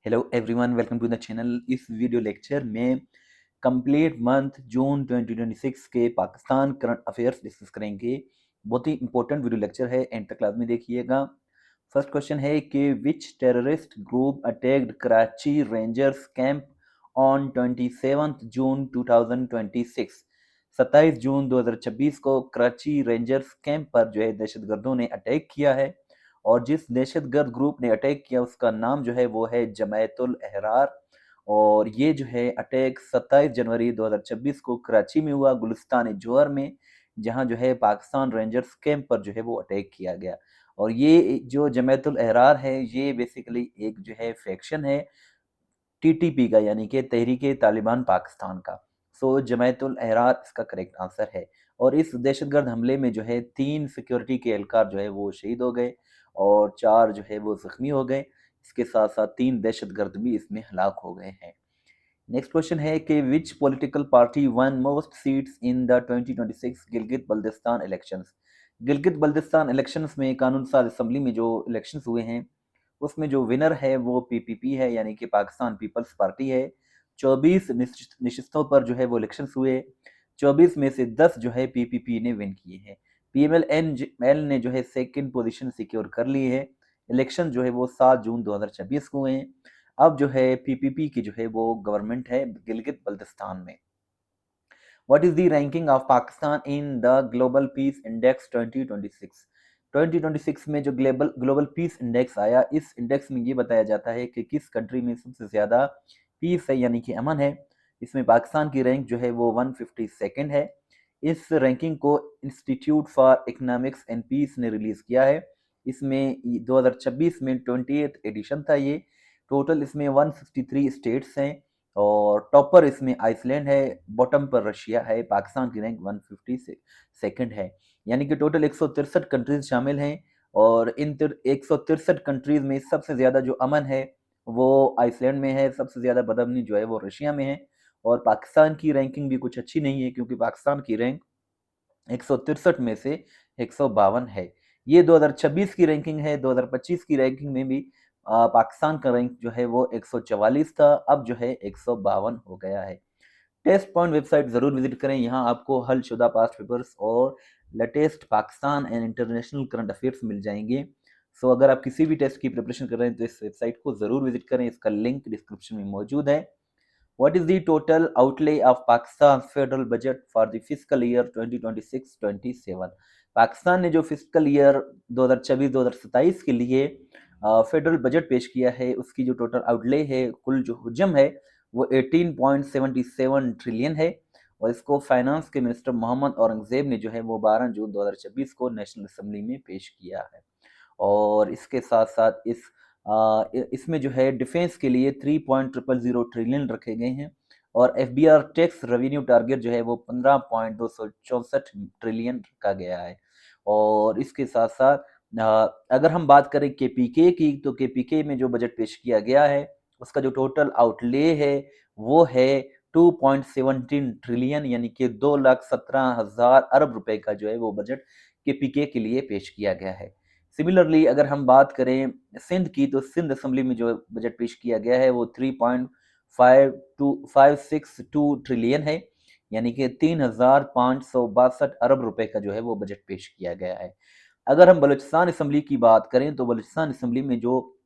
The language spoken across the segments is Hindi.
Hello everyone, welcome to the channel. इस वीडियो लेक्चर में कंप्लीट मंथ जून 2026 के पाकिस्तान करंट अफेयर्स डिस्कस करेंगे। बहुत ही इंपॉर्टेंट वीडियो लेक्चर है, एंड तक क्लास में देखिएगा। फर्स्ट क्वेश्चन है कि which terrorist group attacked Karachi Rangers camp on 27 जून 2026। 27 जून 2026 को कराची रेंजर्स कैंप पर जो है दहशतगर्दों ने अटैक किया है, और जिस दहशतगर्द ग्रुप ने अटैक किया उसका नाम जो है वो है जमायतुल अहरार। और ये जो है अटैक 27 जनवरी 2026 को कराची में हुआ, गुलिस्तान जोहर में, जहां जो है पाकिस्तान रेंजर्स कैंप पर जो है वो अटैक किया गया। और ये जो जमायतुल अहरार है ये बेसिकली एक जो है फैक्शन है टीटीपी का, यानी कि तहरीक तालिबान पाकिस्तान का। सो जमायतुल अहरार इसका करेक्ट आंसर है। और इस दहशतगर्द हमले में जो है 3 सिक्योरिटी के एहलकार जो है वो शहीद हो गए और 4 जो है वो जख्मी हो गए। इसके साथ साथ 3 दहशतगर्द भी इसमें हलाक हो गए हैं। नेक्स्ट क्वेश्चन है कि विच political party one most seats in the 2026 Gilgit Baltistan elections. Gilgit Baltistan elections में कानून साज असम्बली में जो इलेक्शंस हुए हैं उसमें जो विनर है वो पीपीपी है, यानी कि पाकिस्तान पीपल्स पार्टी है। 24 नशिस्तों पर जो है वो इलेक्शंस हुए। 24 में से 10 जो है पीपीपी ने विन किए हैं। पीएमएल ने जो है सेकंड पोजीशन सिक्योर कर ली है। इलेक्शन जो है वो 7 जून 2026 को हुए हैं। अब जो है पीपीपी की जो है वो गवर्नमेंट है गिलगित बल्तिस्तान में। What is the ranking of Pakistan in the global peace index 2026। 2026 में जो ग्लोबल ग्लोबल पीस इंडेक्स आया, इस इंडेक्स में ये बताया जाता है कि किस कंट्री में सबसे ज़्यादा पीस है, यानी कि अमन है। इसमें पाकिस्तान की रैंक जो है वो 152nd है। इस रैंकिंग को Institute for Economics and Peace ने रिलीज़ किया है। इसमें 2026 में 20th एडिशन था ये। टोटल इसमें 163 स्टेट्स हैं और टॉपर इसमें आइसलैंड है, बॉटम पर रशिया है। पाकिस्तान की रैंक 152nd है, यानी कि टोटल 163 कंट्रीज शामिल हैं। और इन 163 कंट्रीज में सबसे ज़्यादा जो अमन है वो आइसलैंड में है, सबसे ज़्यादा बदअमनी जो है वो रशिया में है। और पाकिस्तान की रैंकिंग भी कुछ अच्छी नहीं है, क्योंकि पाकिस्तान की रैंक 163 में से 152 है। ये 2026 की रैंकिंग है। 2025 की रैंकिंग में भी पाकिस्तान का रैंक जो है वो 144 था, अब जो है 152 हो गया है। टेस्ट पॉइंट वेबसाइट ज़रूर विजिट करें, यहाँ आपको हल शुदा पास्ट पेपर्स और latest Pakistan and international current affairs मिल जाएंगे। सो अगर आप किसी भी टेस्ट की प्रिपरेशन कर रहे हैं तो इस वेबसाइट को ज़रूर विजिट करें, इसका लिंक डिस्क्रिप्शन में मौजूद है। What is the total outlay of Pakistan's federal budget for the fiscal year 2026-27? Pakistan ने जो फिजिकल ईयर 2026-2027 के लिए फेडरल बजट पेश किया है, उसकी जो टोटल आउटले है, कुल जो हुजम है वो 18.77 ट्रिलियन है। और इसको फाइनेंस के मिनिस्टर मोहम्मद औरंगजेब ने जो है वो 12 जून 2026 को नेशनल असेंबली में पेश किया है। और इसके साथ साथ इसमें जो है डिफेंस के लिए 3.000 ट्रिलियन रखे गए हैं। और एफबीआर टैक्स रेवेन्यू टारगेट जो है वो 15.264 ट्रिलियन रखा गया है। और इसके साथ साथ अगर हम बात करें केपीके की, तो केपीके में जो बजट पेश किया गया है उसका जो टोटल आउटले है वो है 2.17 ट्रिलियन, यानी कि 2,17,000 अरब रुपए का जो है वो बजट केपीके के लिए पेश किया गया है। सिमिलरली अगर हम बात करें सिंध की, तो सिंध असेंबली में जो बजट पेश किया गया है वो 3.562 ट्रिलियन है, यानी कि 3,562 अरब रुपए का जो है वो बजट पेश किया गया है। अगर हम बलूचिस्तान असेंबली की बात करें तो बलूचिस्तान असेंबली में जो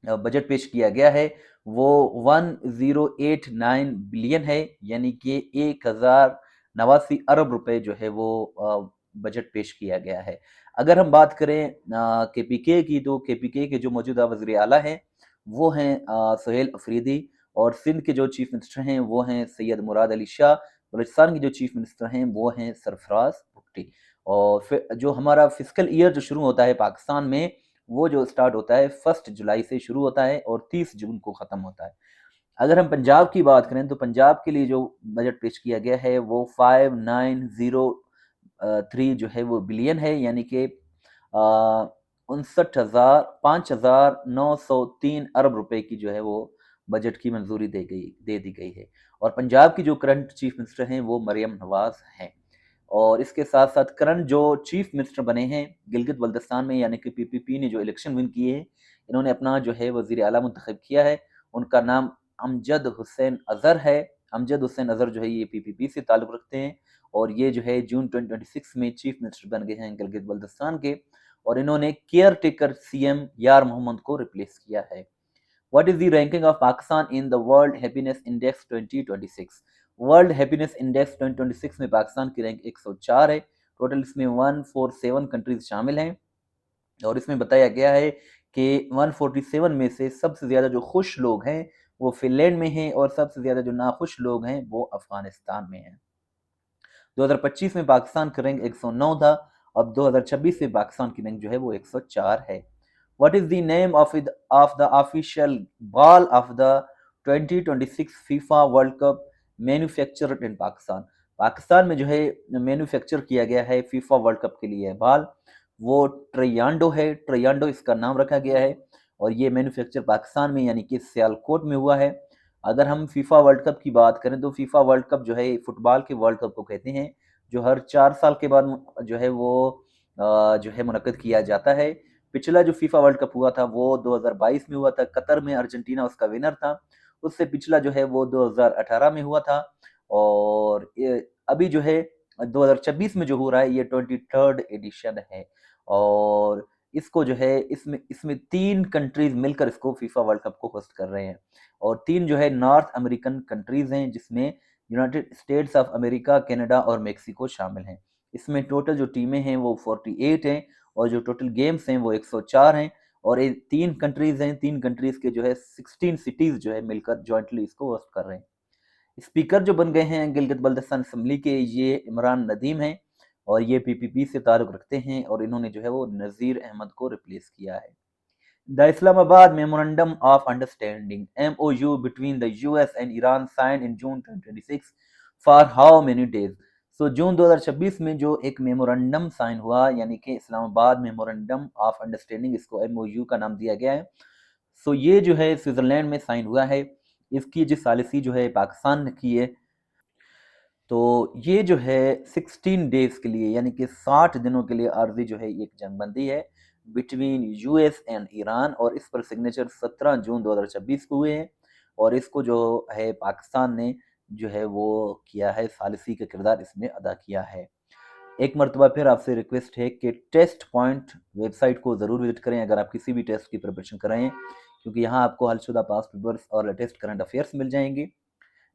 बजट पेश किया गया है वो 1089 बिलियन है, यानी कि 1,089 अरब रुपए जो है वो बजट पेश किया गया है। अगर हम बात करें केपीके की, तो केपीके के जो मौजूदा वज़ीर आला हैं वो हैं सुहेल अफरीदी। और सिंध के जो चीफ मिनिस्टर हैं वो हैं सैयद मुराद अली शाह। बलूचिस्तान के जो चीफ मिनिस्टर हैं वो हैं सरफराज भुट्टी। और फिर जो हमारा फिजिकल ईयर जो शुरू होता है पाकिस्तान में, वो जो स्टार्ट होता है 1 जुलाई से शुरू होता है और 30 जून को ख़त्म होता है। अगर हम पंजाब की बात करें तो पंजाब के लिए जो बजट पेश किया गया है वो 5903 जो है वो बिलियन है, यानी कि 5,903 अरब रुपए की जो है वो बजट की मंजूरी दे दी गई है। और पंजाब की जो करंट चीफ मिनिस्टर हैं वो मरियम नवाज हैं। और इसके साथ साथ करंट जो चीफ मिनिस्टर बने हैं गिलगित बल्तिस्तान में, यानी कि पीपीपी ने जो इलेक्शन विन किए हैं, इन्होंने अपना जो है वजीर आला मुंतखब किया है। उनका नाम अमजद हुसैन अजहर है। अमजद हुसैन अजहर जो है ये पीपीपी से ताल्लुक़ रखते हैं और ये जो है जून 2026 में चीफ मिनिस्टर बन गए हैं गिलगित बल्तिस्तान के और इन्होंने केयर टेकर सीएम यार मोहम्मद को रिप्लेस किया है। What is the ranking of Pakistan in the World Happiness Index 2026? World happiness index 2026 में पाकिस्तान की रैंक 104 है। टोटल इसमें 147 कंट्रीज शामिल हैं और इसमें बताया गया है कि 147 में से सबसे ज़्यादा जो खुश लोग हैं वो फिनलैंड में हैं और सबसे ज़्यादा जो नाखुश लोग हैं वो अफगानिस्तान में हैं। 2025 में पाकिस्तान का रैंक 109 था। अब 2026 में पाकिस्तान की रैंक जो है वो 104 है। What is the name of the official ball of the 2026 FIFA World Cup manufactured in Pakistan? Pakistan में जो है मैन्युफैक्चर किया गया है फीफा वर्ल्ड कप के लिए बॉल, वो ट्रयांडो है। ट्रयांडो इसका नाम रखा गया है और ये मैन्युफैक्चर पाकिस्तान में यानी कि सियालकोट में हुआ है। अगर हम फीफा वर्ल्ड कप की बात करें तो फीफा वर्ल्ड कप जो है फुटबॉल के वर्ल्ड कप को कहते हैं, जो हर 4 साल के बाद जो है वो जो है मुनक्किद किया जाता है। पिछला जो फीफा वर्ल्ड कप हुआ था वो 2022 में हुआ था, कतर में, अर्जेंटीना उसका विनर था। उससे पिछला जो है वो 2018 में हुआ था और अभी जो है 2026 में जो हो रहा है ये 23rd एडिशन है और इसको जो है इसमें इसमें 3 कंट्रीज मिलकर इसको फीफा वर्ल्ड कप को होस्ट कर रहे हैं और 3 जो है नॉर्थ अमेरिकन कंट्रीज हैं जिसमें United states of America, Canada और मेक्सिको शामिल हैं। इसमें टोटल जो टीमें हैं वो 48 हैं और जो टोटल गेम्स हैं वो 104 हैं और ये 3 कंट्रीज हैं। 3 कंट्रीज के जो है 16 सिटीज जो है मिलकर जॉइंटली इसको होस्ट कर रहे हैं। स्पीकर जो बन गए हैं गिलगित बल्तिस्तान असम्बली के ये इमरान नदीम हैं और ये पीपीपी से ताल्लुक़ रखते हैं और इन्होंने जो है वो नज़ीर अहमद को रिप्लेस किया है। The Islamabad Memorandum of Understanding (MOU) between the US and Iran signed in June 2026 for how many days? So जून 2026 में जो एक मेमोरेंडम साइन हुआ यानी कि इस्लामाबाद मेमोरेंडम ऑफ अंडरस्टैंडिंग, इसको MOU का नाम दिया गया है। सो ये जो है स्विट्जरलैंड में साइन हुआ है। इसकी जो सालिसी जो है पाकिस्तान ने की है। तो ये जो है 16 डेज के लिए यानी कि 60 दिनों के लिए आर्जी जो है एक जंगबंदी है बिटवीन यूएस एंड ईरान और इस पर सिग्नेचर 17 जून 2026 को हुए हैं और इसको जो है पाकिस्तान ने जो है वो किया है, सालिसी का किरदार इसमें अदा किया है। एक मरतबा फिर आपसे रिक्वेस्ट है कि टेस्ट पॉइंट वेबसाइट को ज़रूर विजिट करें अगर आप किसी भी टेस्ट की प्रिपरेशन कर रहे हैं, क्योंकि यहाँ आपको हलशुदा पास्ट पेपर्स और लेटेस्ट करंट अफेयर्स मिल जाएंगे।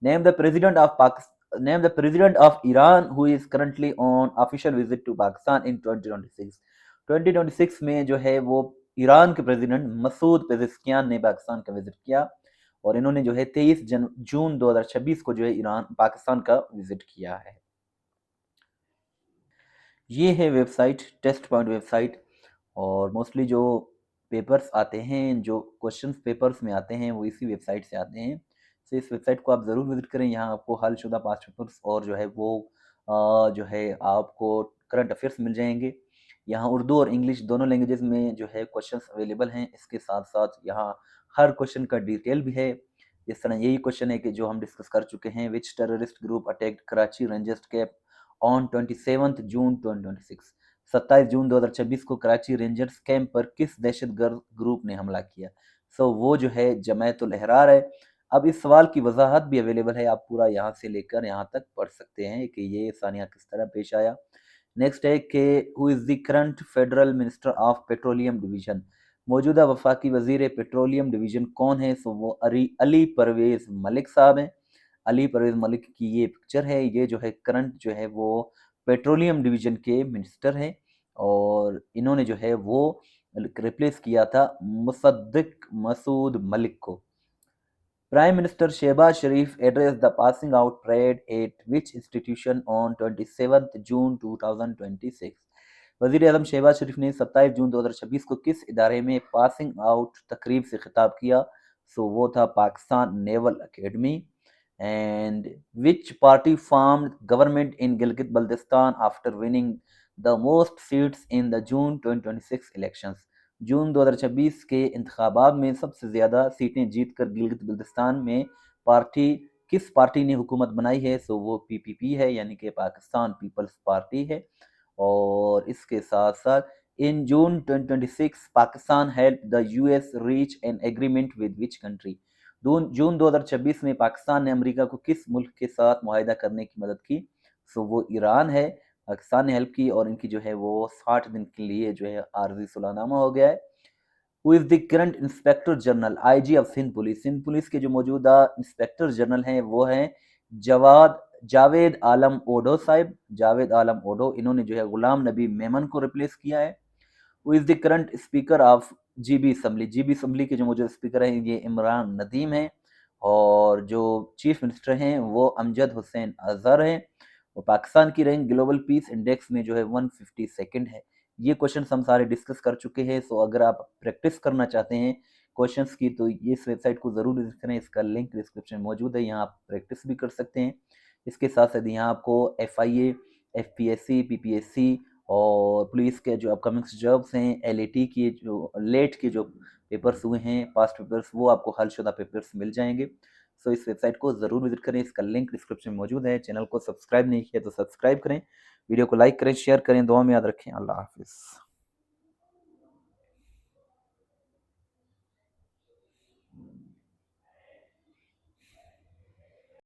Name the president of Pakistan, name the president of Iran who is currently on official visit to Pakistan in 2026। 2026 में जो है वो ईरान के प्रेसिडेंट मसूद पेजेस्कियान ने पाकिस्तान का विजिट किया और इन्होंने जो है 23 जून 2026 को जो है ईरान पाकिस्तान का विजिट किया है। ये है वेबसाइट, टेस्ट पॉइंट वेबसाइट और मोस्टली जो पेपर्स आते हैं, जो क्वेश्चन पेपर्स में आते हैं वो इसी वेबसाइट से आते हैं। तो इस वेबसाइट को आप ज़रूर विजिट करें। यहाँ आपको हलशुदा पास्ट पेपर्स और जो है वो जो है आपको करंट अफेयर्स मिल जाएंगे। यहाँ उर्दू और इंग्लिश दोनों लैंग्वेजेस में जो है क्वेश्चंस अवेलेबल हैं। इसके साथ साथ यहाँ हर क्वेश्चन का डिटेल भी है। जिस तरह यही क्वेश्चन है कि जो हम डिस्कस कर चुके हैं, which terrorist group attacked Karachi Rangers camp on 27 जून 2026। 27 जून 2026 को कराची रेंजर्स कैंप पर किस दहशतगर्द ग्रुप ने हमला किया? सो वो जो है जमायतुल अहरार है। अब इस सवाल की वजाहत भी अवेलेबल है, आप पूरा यहाँ से लेकर यहाँ तक पढ़ सकते हैं कि ये सानिया किस तरह पेश आया। नेक्स्ट है कि who is the current federal minister of petroleum division? मौजूदा वफाकी वजीर पेट्रोलियम डिवीजन कौन है? सो वो अली परवेज मलिक साहब हैं। अली परवेज मलिक की ये पिक्चर है। ये जो है करंट जो है वो पेट्रोलियम डिवीजन के मिनिस्टर हैं और इन्होंने जो है वो रिप्लेस किया था मुसद्दिक मसूद मलिक को। Prime minister Shehbaz Sharif address the passing out parade at which institution on 27 जून 2026? वजीर आजम शहबाज शरीफ ने 27 जून 2026 को किस इदारे में पासिंग आउट तकरीब से खिताब किया? सो वो था Pakistan naval academy. And which party formed government in Gilgit Baltistan after winning the most seats in the June 2026 elections? जून 2026 के इंतखाबात में सबसे ज़्यादा सीटें जीतकर गिलगित बल्तिस्तान में किस पार्टी ने हुकूमत बनाई है? सो वो पीपीपी है यानी कि पाकिस्तान पीपल्स पार्टी है। और इसके साथ साथ in June 2026 Pakistan help the US reach an agreement with which country? जून 2026 में पाकिस्तान ने अमेरिका को किस मुल्क के साथ मुआहिदा करने की मदद की? सो वो ईरान है। पाकिस्तान ने हेल्प की और इनकी जो है वो 60 दिन के लिए जो है आर्जी सुलहनामा हो गया है। Who is the current inspector general IG of Sindh police के जो मौजूदा इंस्पेक्टर जनरल हैं वो हैं जवाद जावेद आलम ओडो साहिब। जावेद आलम ओडो, इन्होंने जो है गुलाम नबी मेमन को रिप्लेस किया है। Who is the current speaker of GB assembly? GB assembly के जो मौजूदा स्पीकर हैं ये इमरान नदीम हैं और जो चीफ मिनिस्टर हैं वो अमजद हुसैन अजहर हैं। और पाकिस्तान की रैंक ग्लोबल पीस इंडेक्स में जो है 152nd है। ये क्वेश्चन हम सारे डिस्कस कर चुके हैं। सो अगर आप प्रैक्टिस करना चाहते हैं क्वेश्चंस की तो ये इस वेबसाइट को ज़रूर विजिट करें। इसका लिंक डिस्क्रिप्शन में मौजूद है, यहाँ आप प्रैक्टिस भी कर सकते हैं। इसके साथ साथ यहाँ आपको FIA, FPSC, PPSC और पुलिस के जो अपकमिंग जॉब्स हैं, LAT की जो लेट के जो पेपर्स हुए हैं, पास्ट पेपर्स, वो आपको हलशुदा पेपर्स मिल जाएंगे। सो इस वेबसाइट को ज़रूर विजिट करें, इसका लिंक डिस्क्रिप्शन में मौजूद है। चैनल को सब्सक्राइब नहीं किया तो सब्सक्राइब करें, वीडियो को लाइक करें, शेयर करें, दुआ में याद रखें। अल्लाह हाफिज़।